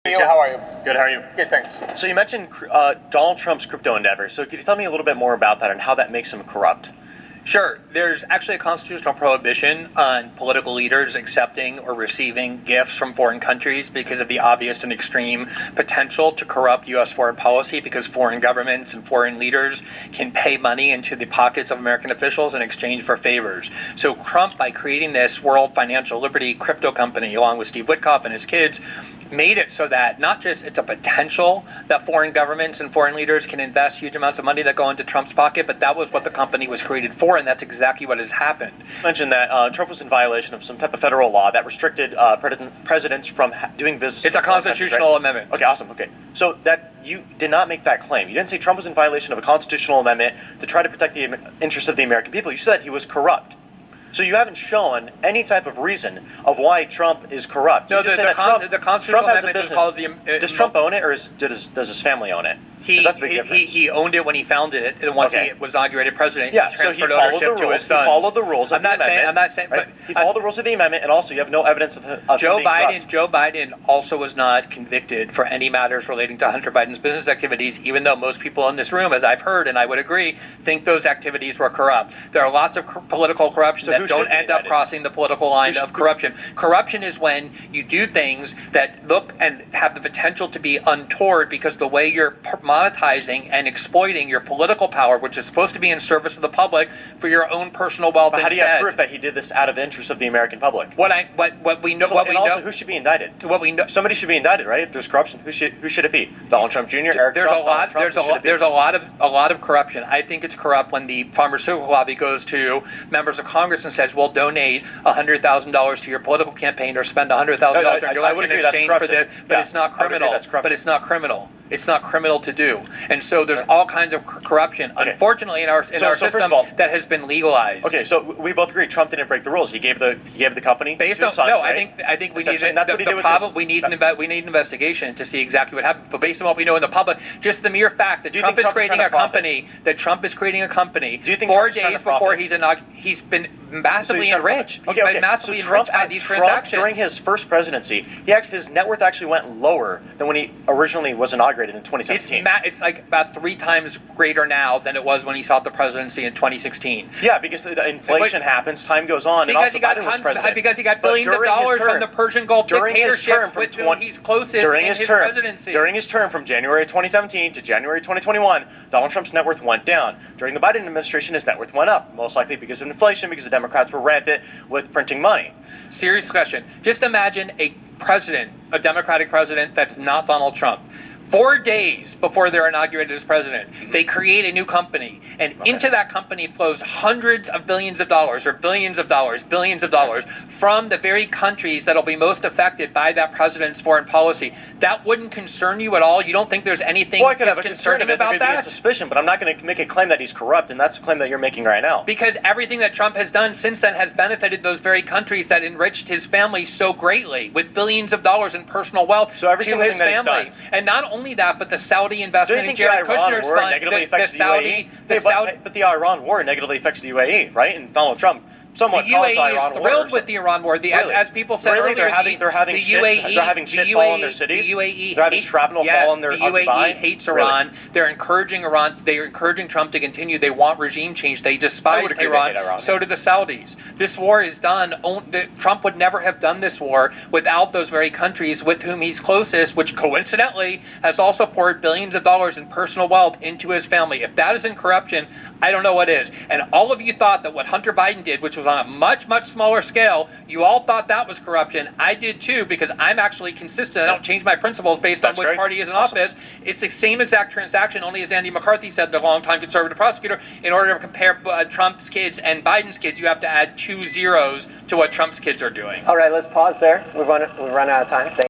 How are you? Good, how are you? Good, thanks. So you mentioned Donald Trump's crypto endeavor. So could you tell me a little bit more about that and how that makes him corrupt? Sure. There's actually a constitutional prohibition on political leaders accepting or receiving gifts from foreign countries because of the obvious and extreme potential to corrupt U.S. foreign policy, because foreign governments and foreign leaders can pay money into the pockets of American officials in exchange for favors. So Trump, by creating this World Financial Liberty crypto company along with Steve Witkoff and his kids, made it so that not just it's a potential that foreign governments and foreign leaders can invest huge amounts of money that go into Trump's pocket, but that was what the company was created for, and that's exactly what has happened. You mentioned that Trump was in violation of some type of federal law that restricted presidents from doing business. It's a constitutional amendment. Okay, awesome. Okay, so that you did not make that claim. You didn't say Trump was in violation of a constitutional amendment to try to protect the interests of the American people. You said that he was corrupt. So you haven't shown any type of reason of why Trump is corrupt. No, the constitutional amendment is called the... Does Trump own it, or does his family own it? He owned it when he founded it, and once he was inaugurated president, yeah, he transferred ownership to his sons. He followed the rules of the amendment. I'm not saying, right? He followed the rules of the amendment, and also you have no evidence of Joe Biden also was not convicted for any matters relating to Hunter Biden's business activities, even though most people in this room, as I've heard, and I would agree, think those activities were corrupt. There are lots of political corruption that don't end up crossing the political line of corruption. Corruption is when you do things that look and have the potential to be untoward because the way you're monetizing and exploiting your political power, which is supposed to be in service of the public, for your own personal wealth. But how do you have proof that he did this out of the interest of the American public? What we know. Who should be indicted? What we know. Somebody should be indicted, right? If there's corruption, who should it be? Donald Trump Jr. Eric Trump. There's a lot of corruption. I think it's corrupt when the pharmaceutical lobby goes to members of Congress and says, "Well, donate $100,000 to your political campaign or spend $100,000 on your election in exchange for this." But it's not criminal. But it's not criminal. It's not criminal to do. And so there's all kinds of corruption, unfortunately, in our system that has been legalized. Okay, so we both agree Trump didn't break the rules. He gave the company based on sons, no. Right? I think we need we need an investigation to see exactly what happened. But based on what we know in the public, just the mere fact that Trump is creating a company, 4 days before he's been massively enriched. He's been massively enriched by these transactions. During his first presidency, his net worth actually went lower than when he originally was inaugurated in 2017. It's like about 3 times greater now than it was when he sought the presidency in 2016. Yeah, because the inflation happens, time goes on, and also Biden was president. Because he got billions of dollars from the Persian Gulf dictatorships with whom he's closest in his presidency. During his term from January 2017 to January 2021, Donald Trump's net worth went down. During the Biden administration, his net worth went up, most likely because of inflation, because the Democrats were rampant with printing money. Serious question. Just imagine a Democratic president that's not Donald Trump. 4 days before they're inaugurated as president, they create a new company, and into that company flows hundreds of billions of dollars, or billions of dollars, from the very countries that'll be most affected by that president's foreign policy. That wouldn't concern you at all? You don't think there's anything disconcerting about that? A suspicion, but I'm not going to make a claim that he's corrupt, and that's a claim that you're making right now. Because everything that Trump has done since then has benefited those very countries that enriched his family so greatly, with billions of dollars in personal wealth to his family. And not only that, but the Saudi investment in Jared Kushner's fund, but the Iran war negatively affects the UAE, right? And Donald Trump somewhat the UAE is thrilled with the Iran war. As people said earlier, they're having shit fall in their cities. They're having shrapnel fall in their. The UAE hates Iran. They're encouraging Iran. They're encouraging Trump to continue. They want regime change. They despise Iran. So do the Saudis. This war is done. Trump would never have done this war without those very countries with whom he's closest, which coincidentally has also poured billions of dollars in personal wealth into his family. If that isn't corruption, I don't know what is. And all of you thought that what Hunter Biden did, which was on a much, much smaller scale, you all thought that was corruption. I did too, because I'm actually consistent. I don't change my principles based on which party is in office. It's the same exact transaction, only as Andy McCarthy said, the longtime conservative prosecutor, in order to compare Trump's kids and Biden's kids, you have to add 2 zeros to what Trump's kids are doing. All right, let's pause there. We've run out of time.